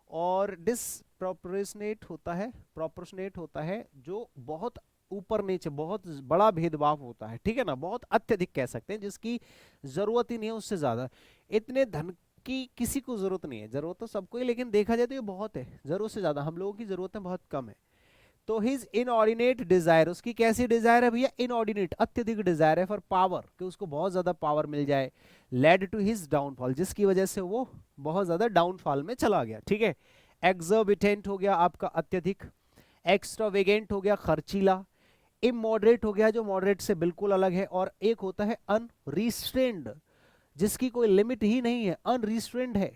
Speaker 1: और डिसप्रोपोर्शनेट होता है, प्रोपोर्शनेट होता है जो बहुत ऊपर नीचे, बहुत बड़ा भेदभाव होता है, ठीक है ना, बहुत अत्यधिक कह सकते हैं, जिसकी जरूरत ही नहीं है उससे ज्यादा। इतने धन की किसी को जरूरत नहीं है, जरूरत तो सबको ही, लेकिन देखा जाए तो ये बहुत है, जरूरत से ज्यादा हम लोगों की जरूरतें बहुत कम है। तो हिज इनऑर्डिनेट डिजायर, उसकी कैसी डिजायर है भैया, इनऑर्डिनेट, अत्यधिक डिजायर है फॉर पावर, कि उसको बहुत ज्यादा पावर मिल जाए, लेड टू हिज डाउनफॉल, जिसकी वजह से वो बहुत ज्यादा डाउनफॉल में चला गया, ठीक है। एक्सर्बिटेंट हो गया आपका अत्यधिक, एक्स्ट्रावेगेंट हो गया खर्चीला, इमॉडरेट हो गया जो मॉडरेट से बिल्कुल अलग है, और एक होता है अनरिस्ट्रेन्ड, जिसकी कोई लिमिट ही नहीं है, अनरिस्ट्रेन्ड है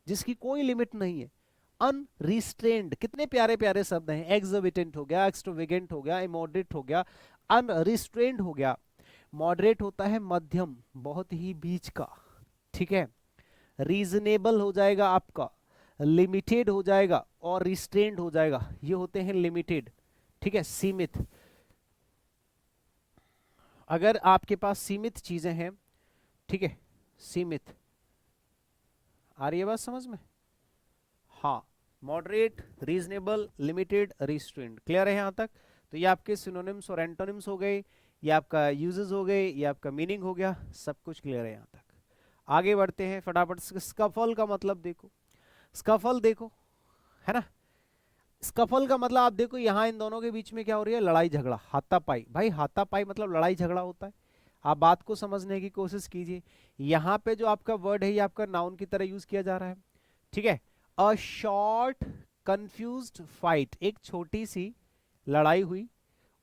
Speaker 1: जिसकी कोई लिमिट नहीं है, अनरिस्ट्रेन्ड। कितने प्यारे प्यारे शब्द हैं, एक्सर्बिटेंट हो गया, एक्स्ट्रावेगेंट हो गया, इमॉडरेट हो गया, अनरिस्ट्रेन्ड हो गया। मॉडरेट होता है मध्यम, बहुत ही बीच का, ठीक है। रीजनेबल हो जाएगा आपका, लिमिटेड हो जाएगा, और रिस्ट्रेन्ड हो जाएगा, ये होते हैं लिमिटेड, ठीक है, सीमित। अगर आपके पास सीमित चीजें हैं, ठीक है, सीमित, आ रही है बात समझ में, हाँ, moderate, reasonable, limited, restrained, clear है यहाँ तक। तो ये आपके सिनोनिम्स और एंटोनिम्स हो गए, ये आपका यूजेस हो गए, ये आपका मीनिंग हो गया, सब कुछ क्लियर है यहाँ तक। आगे बढ़ते हैं फटाफट। स्कफल का मतलब देखो, स्कफल देखो, है ना, स्कफल का मतलब आप देखो यहाँ इन दोनों के बीच में क्या हो रही है, लड़ाई झगड़ा, हाथापाई। भाई हाथापाई मतलब लड़ाई झगड़ा होता है, आप बात को समझने की कोशिश कीजिए। यहाँ पे जो आपका वर्ड है ये आपका नाउन की तरह यूज किया जा रहा है, ठीक है। अ शॉर्ट कंफ्यूज्ड फाइट, एक छोटी सी लड़ाई हुई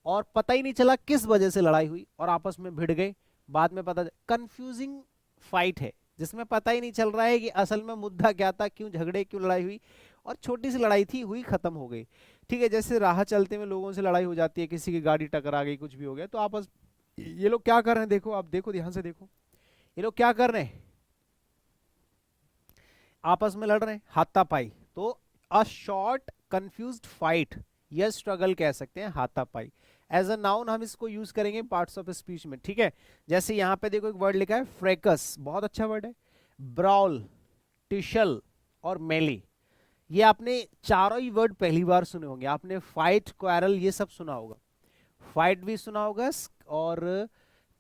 Speaker 1: और पता ही नहीं चला किस वजह से लड़ाई हुई, और आपस में भिड़ गए, बाद में पता, कंफ्यूजिंग फाइट है जिसमें पता ही नहीं चल रहा है कि असल में मुद्दा क्या था, क्यों झगड़े, क्यों लड़ाई हुई, और छोटी सी लड़ाई थी, हुई, खत्म हो गई, ठीक है। जैसे राह चलते में लोगों से लड़ाई हो जाती है, किसी की गाड़ी टकरा गई, कुछ भी हो गया, तो आपस, ये लोग क्या कर रहे हैं, देखो आप, देखो ध्यान से देखो, ये लोग क्या कर रहे हैं, आपस में लड़ रहे हैं, हाथापाई। तो अ शॉर्ट कंफ्यूज्ड फाइट, यह स्ट्रगल कह सकते हैं, हाथापाई। एज अ नाउन हम इसको यूज करेंगे पार्ट्स ऑफ स्पीच में, ठीक है। जैसे यहां पे देखो एक वर्ड लिखा है फ्रेकस, बहुत अच्छा वर्ड है, ब्राउल, टिशल और मेली, ये आपने चारों ही वर्ड पहली बार सुने होंगे। आपने फाइट, क्वारल, ये सब सुना होगा, फाइट भी सुना होगा और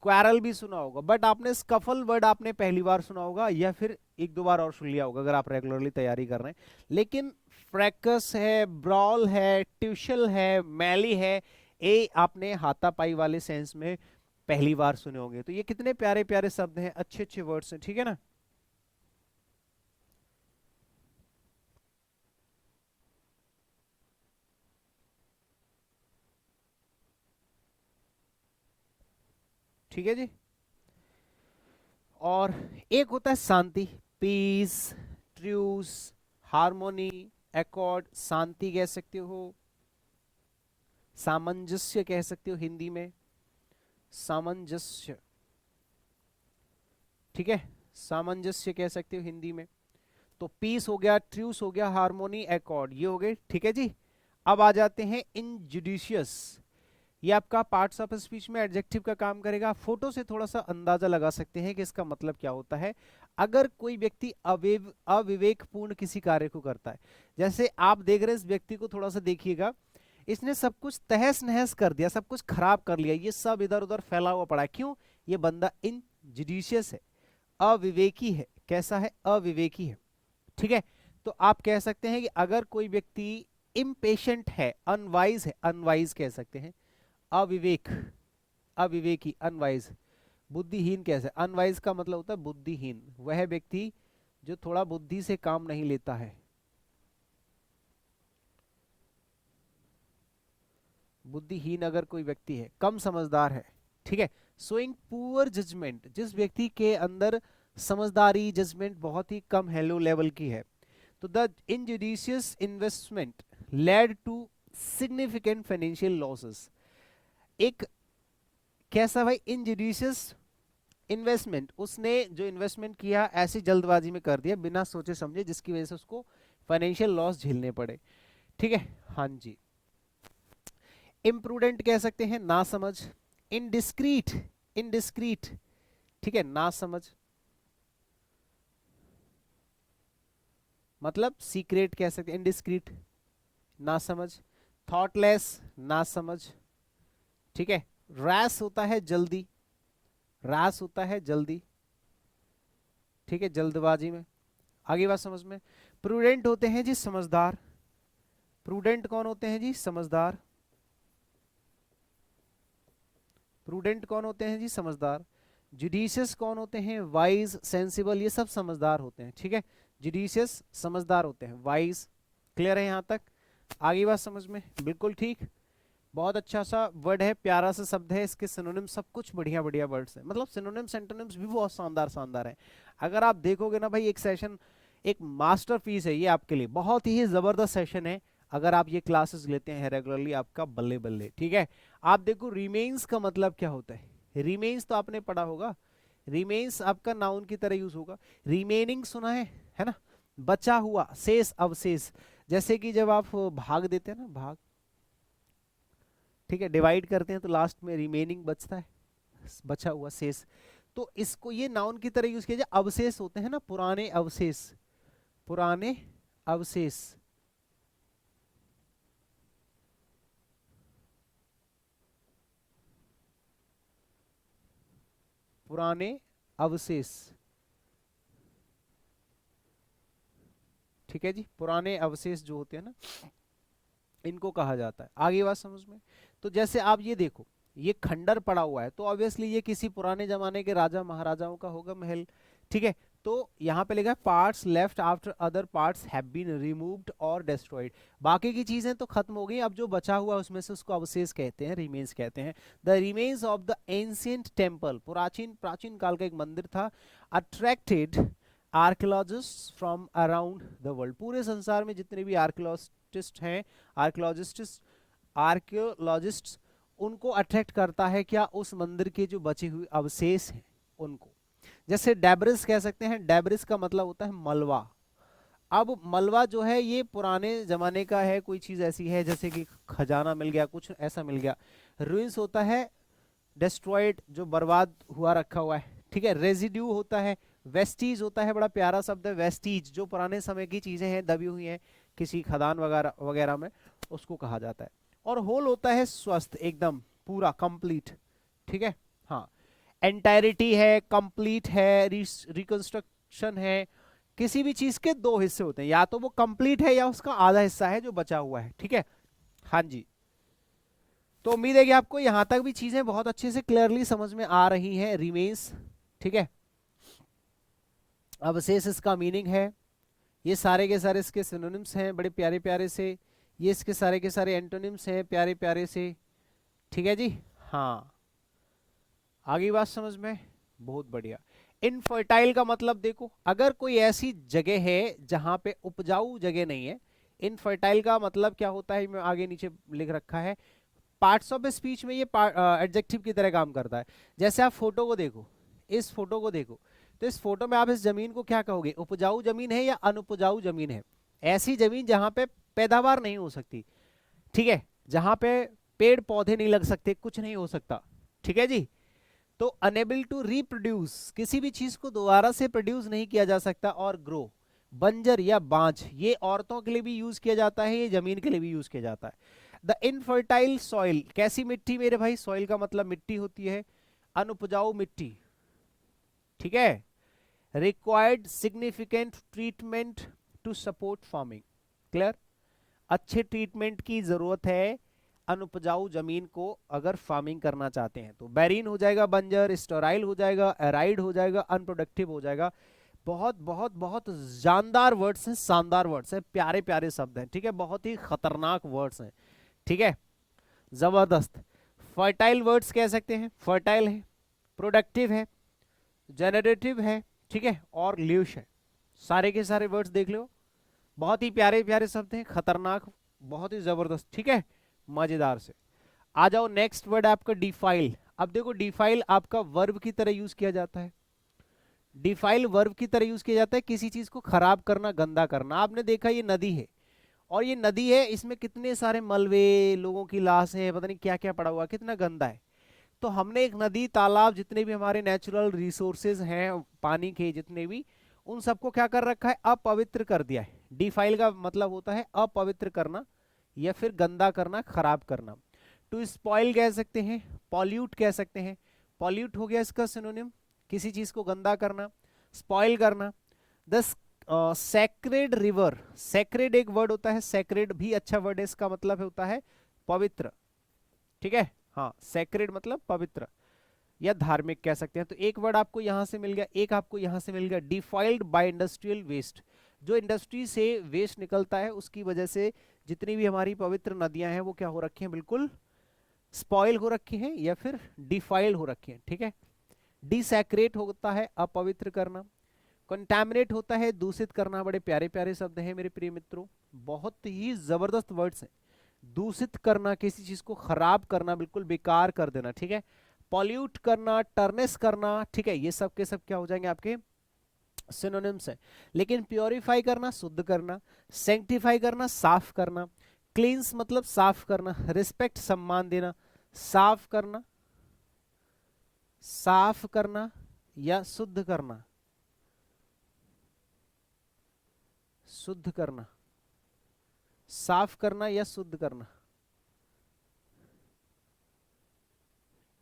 Speaker 1: क्वारल भी सुना होगा, बट आपने स्कफल वर्ड आपने पहली बार सुना होगा, या फिर एक दो बार और सुन लिया होगा अगर आप रेगुलरली तैयारी कर रहे हैं। लेकिन फ्रैकस है, ब्रॉल है, ट्यूशल है, मैली है, ये आपने हाथापाई वाले सेंस में पहली बार सुने होंगे। तो ये कितने प्यारे प्यारे शब्द हैं, अच्छे अच्छे वर्ड्स हैं, ठीक है ना। ठीक है जी। और एक होता है शांति, पीस, ट्रूस, हार्मोनी, एकॉर्ड, शांति कह सकते हो, सामंजस्य कह सकते हो हिंदी में, सामंजस्य, ठीक है, सामंजस्य कह सकते हो हिंदी में। तो पीस हो गया, ट्रूस हो गया, हार्मोनी, एकॉर्ड, ये हो गए, ठीक है जी। अब आ जाते हैं इनजुडिशियस, ये आपका पार्ट्स ऑफ स्पीच में एडजेक्टिव का काम करेगा। फोटो से थोड़ा सा अंदाजा लगा सकते हैं कि इसका मतलब क्या होता है। अगर कोई व्यक्ति अविवेकपूर्ण किसी कार्य को करता है, जैसे आप देख रहे हैं इस व्यक्ति को, थोड़ा सा देखिएगा, इसने सब कुछ तहस नहस कर दिया, सब कुछ खराब कर लिया, ये सब इधर उधर फैला हुआ पड़ा है, क्यों, ये बंदा इनजुडिशियस है, अविवेकी है, कैसा है, अविवेकी है, ठीक है। तो आप कह सकते हैं कि अगर कोई व्यक्ति इम्पेशेंट है, अनवाइज है, अनवाइज कह सकते हैं, अविवेक, अविवेकी, अनवाइज, बुद्धिहीन कैसे, अनवाइज का मतलब होता है बुद्धिहीन, वह व्यक्ति जो थोड़ा बुद्धि से काम नहीं लेता है, बुद्धिहीन अगर कोई व्यक्ति है, कम समझदार है, ठीक है। शोइंग पुअर जजमेंट, जिस व्यक्ति के अंदर समझदारी, जजमेंट बहुत ही कम है, लो लेवल की है। तो the injudicious investment led to significant financial losses, एक कैसा भाई, इनजुडिशियस इन्वेस्टमेंट, उसने जो इन्वेस्टमेंट किया ऐसी जल्दबाजी में कर दिया बिना सोचे समझे, जिसकी वजह से उसको फाइनेंशियल लॉस झेलने पड़े। ठीक है, हाँ जी। इम्प्रूडेंट कह सकते हैं ना समझ। इनडिस्क्रीट, इनडिस्क्रीट, ठीक है, ना समझ, मतलब सीक्रेट कह सकते हैं, इनडिस्क्रीट ना समझ। थॉटलेस ना समझ, ठीक है। रैश होता है जल्दी, रैश होता है जल्दी, ठीक है, जल्दबाजी में। आगे बात समझ में। प्रूडेंट होते हैं जी समझदार, प्रूडेंट कौन होते हैं जी? समझदार। प्रूडेंट कौन होते हैं जी? समझदार। जुडिशियस कौन होते हैं? वाइज, सेंसिबल, ये सब समझदार होते हैं, ठीक है। जुडिशियस समझदार होते हैं, वाइज। क्लियर है यहां तक? आगे बात समझ में, बिल्कुल ठीक। बहुत अच्छा सा वर्ड है, प्यारा सा शब्द है, इसके सिनोनिम सब कुछ बढ़िया बढ़िया वर्ड्स हैं, मतलब सिनोनिम्स एंटोनिम्स भी बहुत शानदार शानदार है। अगर आप देखोगे ना भाई, एक सेशन एक मास्टरपीस है ये आपके लिए, बहुत ही जबरदस्त सेशन है। अगर आप ये क्लासेस लेते हैं रेगुलरली, आपका बल्ले बल्ले, ठीक है। आप देखो रिमेन्स का मतलब क्या होता है। रिमेन्स तो आपने पढ़ा होगा, रिमेन्स आपका नाउन की तरह यूज होगा। रिमेनिंग सुना है ना, बचा हुआ, शेष, अवशेष। जैसे कि जब आप भाग देते हैं ना, भाग, ठीक है, डिवाइड करते हैं तो लास्ट में रिमेनिंग बचता है, बचा हुआ, शेष। तो इसको ये नाउन की तरह यूज किया जाए। अवशेष होते हैं ना, पुराने अवशेष, पुराने अवशेष, पुराने अवशेष, ठीक है जी। पुराने अवशेष जो होते हैं ना, इनको कहा जाता है। आगे बात समझ में। तो जैसे आप ये देखो, ये खंडर पड़ा हुआ है, तो ऑब्वियसली ये किसी पुराने जमाने के राजा महाराजाओं का होगा महल, ठीक है। तो यहाँ पे लिखा है parts left after other parts have been removed और डिस्ट्रॉयड। बाकी की चीजें तो खत्म हो गई, अब जो बचा हुआ है उसमें से उसको अवशेष कहते हैं, रिमेन्स कहते हैं। The remains of the ancient temple, प्राचीन प्राचीन काल का एक मंदिर था। Attracted archaeologists from around the world, पूरे संसार में जितने भी आर्कियोलॉजिस्ट हैं, आर्कियोलॉजिस्ट्स, आर्कियोलॉजिस्ट्स, उनको अट्रैक्ट करता है क्या? उस मंदिर के जो बचे हुए अवशेष हैं उनको। जैसे डेब्रिस कह सकते हैं, डेब्रिस का मतलब होता है मलबा। अब मलबा जो है ये पुराने जमाने का है, कोई चीज ऐसी है जैसे कि खजाना मिल गया, कुछ ऐसा मिल गया। रुइंस होता है डिस्ट्रॉयड, जो बर्बाद हुआ रखा हुआ है, ठीक है। रेजिड्यू होता है, वेस्टीज होता है, बड़ा प्यारा शब्द है वेस्टीज, जो पुराने समय की चीजें हैं दबी हुई हैं किसी खदान वगैरह वगैरह में, उसको कहा जाता है। और होल होता है स्वस्थ, एकदम पूरा, कंप्लीट, ठीक है। हाँ, एंटायरिटी है, कंप्लीट है, रिकंस्ट्रक्शन है। किसी भी चीज के दो हिस्से होते हैं, या तो वो कंप्लीट है या उसका आधा हिस्सा है जो बचा हुआ है, ठीक है। हाँ जी। तो उम्मीद है कि आपको यहां तक भी चीजें बहुत अच्छे से क्लियरली समझ में आ रही हैं। रिमेन्स, ठीक है, अवशेष इसका मीनिंग है। ये सारे के सारे इसके सिनोनिम्स हैं बड़े प्यारे प्यारे से, ये इसके सारे के सारे एंटोनिम्स हैं प्यारे प्यारे से, ठीक है जी। हाँ, आगे बात समझ में, बहुत बढ़िया। इनफर्टाइल का मतलब देखो, अगर कोई ऐसी जगह है जहां पे उपजाऊ जगह नहीं है। इनफर्टाइल का मतलब क्या होता है, मैं आगे नीचे लिख रखा है। पार्ट्स ऑफ स्पीच में ये एडजेक्टिव की तरह काम करता है। जैसे आप फोटो को देखो, इस फोटो को देखो, तो इस फोटो में आप इस जमीन को क्या कहोगे? उपजाऊ जमीन है या अनुपजाऊ जमीन है? ऐसी जमीन जहां पे पैदावार नहीं हो सकती, ठीक है, जहां पे पेड़ पौधे नहीं लग सकते, कुछ नहीं हो सकता, ठीक है जी। तो अनेबल टू रिप्रोड्यूस, किसी भी चीज को दोबारा से प्रोड्यूस नहीं किया जा सकता। और ग्रो, बंजर या बांझ, ये औरतों के लिए भी यूज किया जाता है, ये जमीन के लिए भी यूज किया जाता है। द इनफर्टाइल सॉइल, कैसी मिट्टी मेरे भाई? सॉइल का मतलब मिट्टी होती है, अनुपजाऊ मिट्टी, ठीक है। Required significant treatment to support farming, clear. अच्छे ट्रीटमेंट की जरूरत है अनुपजाऊ जमीन को अगर फार्मिंग करना चाहते हैं तो। बैरीन हो जाएगा बंजर, स्टोराइल हो जाएगा, एराइड हो जाएगा, अनप्रोडक्टिव हो जाएगा। बहुत बहुत बहुत जानदार वर्ड्स हैं, शानदार वर्ड्स हैं, प्यारे प्यारे शब्द हैं, ठीक है, बहुत ही खतरनाक वर्ड्स हैं, ठीक है, जबरदस्त। फर्टाइल वर्ड्स कह सकते हैं, फर्टाइल है, प्रोडक्टिव है, जेनरेटिव है, ठीक है, और ल्यूश है। सारे के सारे वर्ड्स देख लो, बहुत ही प्यारे प्यारे शब्द हैं, खतरनाक, बहुत ही जबरदस्त, ठीक है, मजेदार से। आ जाओ, नेक्स्ट वर्ड आपका डिफाइल, अब देखो डिफाइल आपका वर्ब की तरह यूज किया जाता है, डिफाइल वर्ब की तरह यूज किया जाता है किसी चीज को खराब करना, गंदा करना। आपने देखा ये नदी है, और ये नदी है, इसमें कितने सारे मलबे, लोगों की लाशें, पता नहीं क्या क्या पड़ा हुआ, कितना गंदा है। तो हमने एक नदी, तालाब, जितने भी हमारे नेचुरल रिसोर्सेज हैं पानी के जितने भी, उन सबको क्या कर रखा है, अपवित्र कर दिया है। डिफाइल का मतलब होता है अपवित्र करना या फिर गंदा करना, खराब करना। टू स्पॉइल कह सकते हैं, पॉल्यूट कह सकते हैं, पॉल्यूट हो गया इसका सिनोनिम, किसी चीज को गंदा करना, स्पॉइल करना। द सैक्रेड रिवर, सैक्रेड एक वर्ड होता है, सैक्रेड भी अच्छा वर्ड है, इसका मतलब होता है पवित्र, ठीक है। हाँ, सैक्रेड मतलब पवित्र या धार्मिक कह सकते हैं। तो एक वर्ड आपको यहां से मिल गया, एक आपको यहां से मिल गया, डिफाइल्ड बाय इंडस्ट्रियल वेस्ट। जो इंडस्ट्री से वेस्ट निकलता है उसकी वजह से जितनी भी हमारी पवित्र नदियां हैं वो क्या हो रखी हैं, बिल्कुल स्पॉइल हो रखी हैं या फिर डिफाइल्ड हो रखी हैं, ठीक है। डिसैक्रेट होता है अपवित्र करना, कंटैमिनेट होता है दूषित करना। बड़े प्यारे प्यारे शब्द हैं मेरे प्रिय मित्रों, बहुत ही जबरदस्त वर्ड्स हैं। दूषित करना, किसी चीज को खराब करना, बिल्कुल बेकार कर देना, ठीक है। पॉल्यूट करना, टर्निश करना, ठीक है, ये सब के सब क्या हो जाएंगे आपके सिनोनिम्स है। लेकिन प्योरीफाई करना, शुद्ध करना, सेंक्टिफाई करना, साफ करना, क्लींस मतलब साफ करना, रिस्पेक्ट सम्मान देना, साफ करना, साफ करना या शुद्ध करना, शुद्ध करना, साफ करना या शुद्ध करना,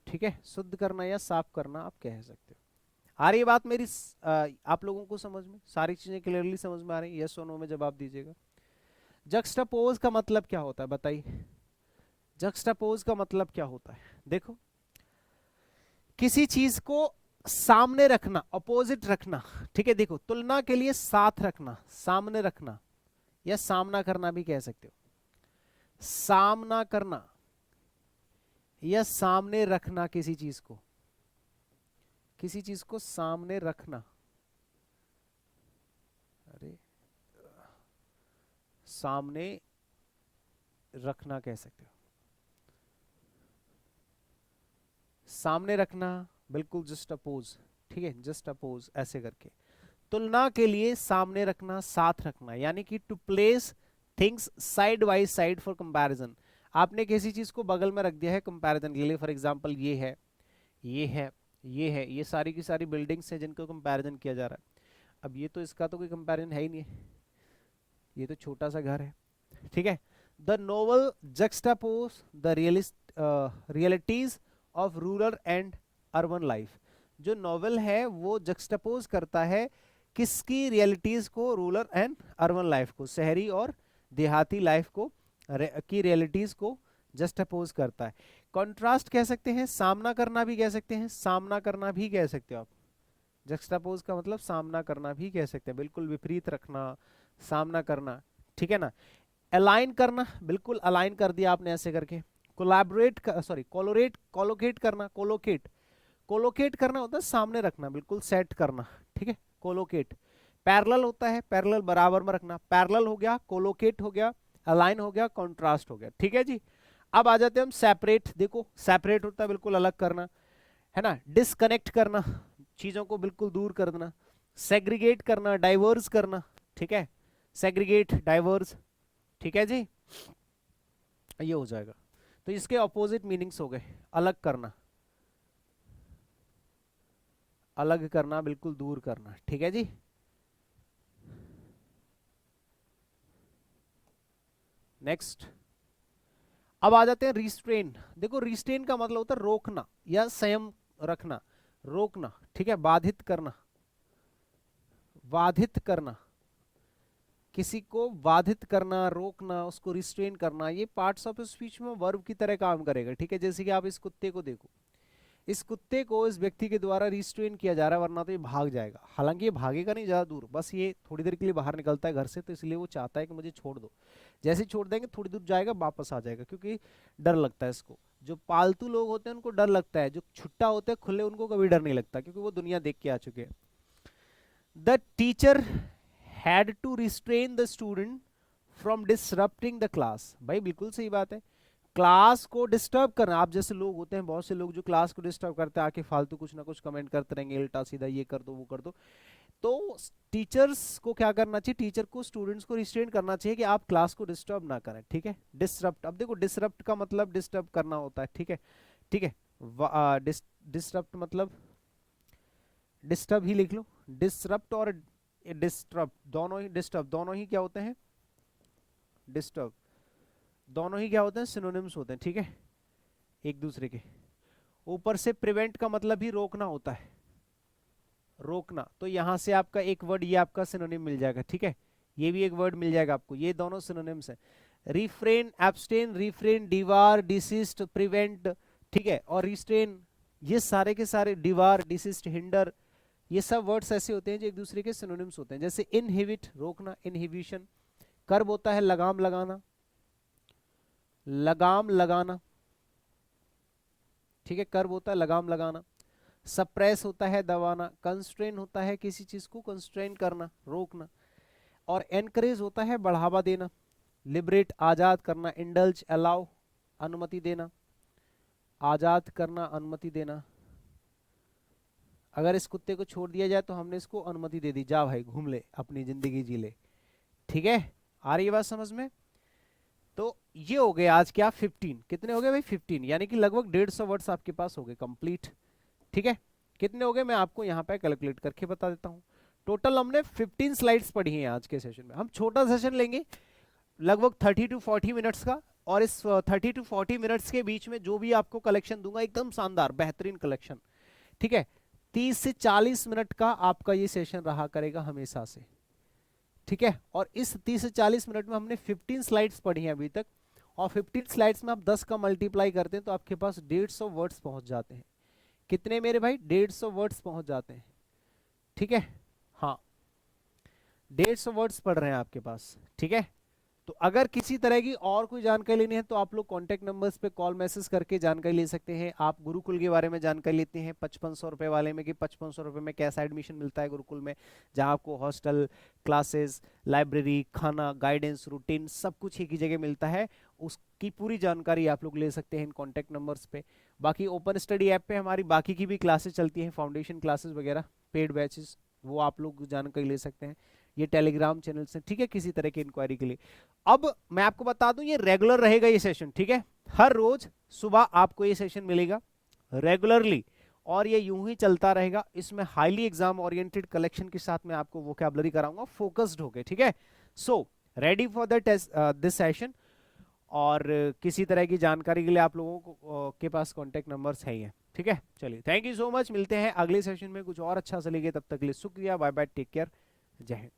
Speaker 1: ठीक है, शुद्ध करना या साफ करना आप कह सकते हो। आ रही है बात मेरी आप लोगों को समझ में, सारी चीजें क्लियरली समझ में आ रही है? यस और नो में जवाब दीजिएगा। जक्सटापोज का मतलब क्या होता है बताइए, जक्सटापोज का मतलब क्या होता है? देखो, किसी चीज को सामने रखना, अपोजिट रखना, ठीक है। देखो, तुलना के लिए साथ रखना, सामने रखना या सामना करना भी कह सकते हो, सामना करना या सामने रखना, किसी चीज को, किसी चीज को सामने रखना, अरे सामने रखना कह सकते हो, सामने रखना, बिल्कुल जस्ट अपोज, ठीक है, जस्ट अपोज ऐसे करके। तुलना के लिए सामने रखना, साथ रखना, यानी कि to place things side by side for comparison. आपने किसी चीज को बगल में रख दिया है कंपैरिजन के लिए, फॉर एग्जांपल ये है, ये है, ये है, ये सारी की सारी बिल्डिंग्स हैं जिनको कंपैरिजन किया जा रहा है। अब ये तो, इसका तो कोई कंपैरिजन है ही नहीं है, ये तो छोटा सा घर है, ठीक है। The novel juxtapose the realities of rural and urban life. जो नॉवल है वो जक्सटापोज करता है किसकी रियलिटीज को, रूरल एंड अर्बन लाइफ को, शहरी और देहाती लाइफ को, की रियलिटीज को जस्टअपोज करता है। कॉन्ट्रास्ट कह सकते हैं, सामना करना भी कह सकते हैं, सामना करना भी कह सकते हो आप। जक्सटापोज का मतलब सामना करना भी कह सकते हैं, बिल्कुल विपरीत रखना, सामना करना, ठीक है ना। अलाइन करना, बिल्कुल अलाइन कर दिया आपने ऐसे करके। कोलैबोरेट, सॉरी कोलोरेट, कोलोकेट करना, कोलोकेट, कोलोकेट करना होता है सामने रखना, बिल्कुल सेट करना, ठीक है, कोलोकेट। पैरेलल होता है, पैरेलल बराबर में रखना, पैरेलल हो गया, कोलोकेट हो गया, अलाइन हो गया, कॉन्ट्रास्ट हो गया, ठीक है जी। अब आ जाते हैं हम सेपरेट। देखो, सेपरेट होता है बिल्कुल अलग करना, है ना। डिसकनेक्ट करना, चीजों को बिल्कुल दूर कर देना। सेग्रीगेट करना, डाइवर्स करना, ठीक है, सेग्रीगेट, डाइवर्स, ठीक है जी, ये हो जाएगा। तो इसके ऑपोजिट मीनिंग्स हो गए, अलग करना, अलग करना, बिल्कुल दूर करना, ठीक है जी। नेक्स्ट, अब आ जाते हैं रिस्ट्रेन। देखो, रिस्ट्रेन का मतलब होता है रोकना या संयम रखना, रोकना, ठीक है, बाधित करना, बाधित करना, किसी को बाधित करना, रोकना, उसको रिस्ट्रेन करना, ये पार्ट्स ऑफ स्पीच में वर्ब की तरह काम करेगा, ठीक है। जैसे कि आप इस कुत्ते को देखो, इस कुत्ते को इस व्यक्ति के द्वारा रिस्ट्रेन किया जा रहा है, वरना तो ये भाग जाएगा। हालांकि ये भागेगा नहीं ज्यादा दूर, बस ये थोड़ी देर के लिए बाहर निकलता है घर से, तो इसलिए वो चाहता है कि मुझे छोड़ दो। जैसे ही छोड़ देंगे थोड़ी दूर जाएगा, वापस आ जाएगा, क्योंकि डर लगता है इसको। जो पालतू लोग होते हैं उनको डर लगता है, जो छुट्टा होते हैं खुले, उनको कभी डर नहीं लगता, क्योंकि वो दुनिया देख के आ चुके हैं। The teacher had to restrain the student from disrupting the class. भाई बिल्कुल सही बात है, क्लास को डिस्टर्ब करना, आप जैसे लोग होते हैं बहुत से लोग जो क्लास को डिस्टर्ब करते हैं, आके फालतू कुछ ना कुछ कमेंट करते रहेंगे, उल्टा सीधा ये कर दो वो कर दो। तो टीचर्स को क्या करना चाहिए, टीचर को स्टूडेंट्स को रिस्ट्रेन करना चाहिए कि आप क्लास को डिस्टर्ब ना करें, ठीक है। डिसरप्ट, अब देखो डिसरप्ट का मतलब डिस्टर्ब करना होता है, ठीक है, ठीक है। डिसरप्ट मतलब डिस्टर्ब ही लिख लो, डिसरप्ट और डिस्टर्ब दोनों ही, डिस्टर्ब दोनों ही क्या होते हैं, डिस्टर्ब दोनों ही क्या होते हैं, सिनोनिम्स होते हैं, ठीक है, एक दूसरे के। ऊपर से प्रिवेंट का मतलब ही रोकना होता है, रोकना, तो यहां से आपका एक वर्ड ये आपका सिनोनिम मिल जाएगा, ठीक है, ये भी एक वर्ड मिल जाएगा आपको, ये दोनों सिनोनिम्स हैं। Refrain, abstain, refrain, debar, desist, prevent, ठीक है, और रिस्ट्रेन, ये सारे के सारे, डिवार, डिसिस्ट, हिंडर, ये सब वर्ड्स ऐसे होते हैं जो एक दूसरे के सिनोनिम्स होते हैं। जैसे इनहिबिट रोकना, इनहिबिशन। कर्ब होता है लगाम लगाना, लगाम लगाना, ठीक है, कर्ब होता है लगाम लगाना। सप्रेस होता है दबाना, कंस्ट्रेन होता है किसी चीज को कंस्ट्रेन करना, रोकना। और एनकरेज होता है बढ़ावा देना, लिबरेट आजाद करना, इंडल्ज अलाउ अनुमति देना, आजाद करना अनुमति देना। अगर इस कुत्ते को छोड़ दिया जाए तो हमने इसको अनुमति दे दी, जा भाई घूम ले अपनी जिंदगी जी ले, ठीक है, आ रही है बात समझ में। तो ये हो गए आज क्या 15, कितने हो गए भाई 15, यानी कि लगभग 150 वर्ड्स आपके पास हो गए कंप्लीट, ठीक है। कितने हो गए मैं आपको यहाँ पे कैलकुलेट करके बता देता हूँ। टोटल हमने 15 स्लाइड्स पढ़ी हैं आज के सेशन में। हम छोटा सेशन लेंगे लगभग 30 टू 40 मिनट्स का, और इस 30 टू 40 मिनट्स के बीच में जो भी आपको कलेक्शन दूंगा एकदम शानदार बेहतरीन कलेक्शन, ठीक है। 30 से 40 मिनट का आपका ये सेशन रहा करेगा हमेशा से, ठीक है। और इस 30 से 40 मिनट में हमने 15 स्लाइड्स पढ़ी हैं अभी तक, और 15 स्लाइड्स में आप 10 का मल्टीप्लाई करते हैं तो आपके पास 150 वर्ड्स पहुंच जाते हैं। कितने मेरे भाई 150 वर्ड्स पहुंच जाते हैं, ठीक है, हाँ 150 वर्ड्स पढ़ रहे हैं आपके पास, ठीक है। तो अगर किसी तरह की और कोई जानकारी लेनी है तो आप लोग कॉन्टैक्ट नंबर्स पे कॉल मैसेज करके जानकारी ले सकते हैं। आप गुरुकुल के बारे में जानकारी लेते हैं 5500 रुपये वाले में, कि 5500 रुपये में कैसा एडमिशन मिलता है गुरुकुल में, जहां आपको हॉस्टल, क्लासेस, लाइब्रेरी, खाना, गाइडेंस, रूटीन सब कुछ एक ही जगह मिलता है। उसकी पूरी जानकारी आप लोग ले सकते हैं इन कॉन्टैक्ट नंबर्स पे। बाकी ओपन स्टडी ऐप पे हमारी बाकी की भी क्लासेस चलती हैं, फाउंडेशन क्लासेस वगैरह, पेड बैचेस, वो आप लोग जानकारी ले सकते हैं। ये टेलीग्राम चैनल से, ठीक है, किसी तरह की इंक्वायरी के लिए। अब मैं आपको बता दूं ये रेगुलर रहेगा ये सेशन, ठीक है, हर रोज सुबह आपको ये सेशन मिलेगा रेगुलरली, और ये यूं ही चलता रहेगा। इसमें हाईली एग्जाम ओरिएंटेड कलेक्शन के साथ मैं आपको वोकैबुलरी कराऊंगा फोकस्ड होके, ठीक है। So ready for the test this session. और किसी तरह की जानकारी के लिए आप लोगों को के पास कॉन्टेक्ट नंबर्स है ही हैं, ठीक है। चलिए थैंक यू सो मच, मिलते हैं अगले सेशन में कुछ और अच्छा से लेके, तब तक के लिए शुक्रिया, बाय बाय, टेक केयर, जय हिंद।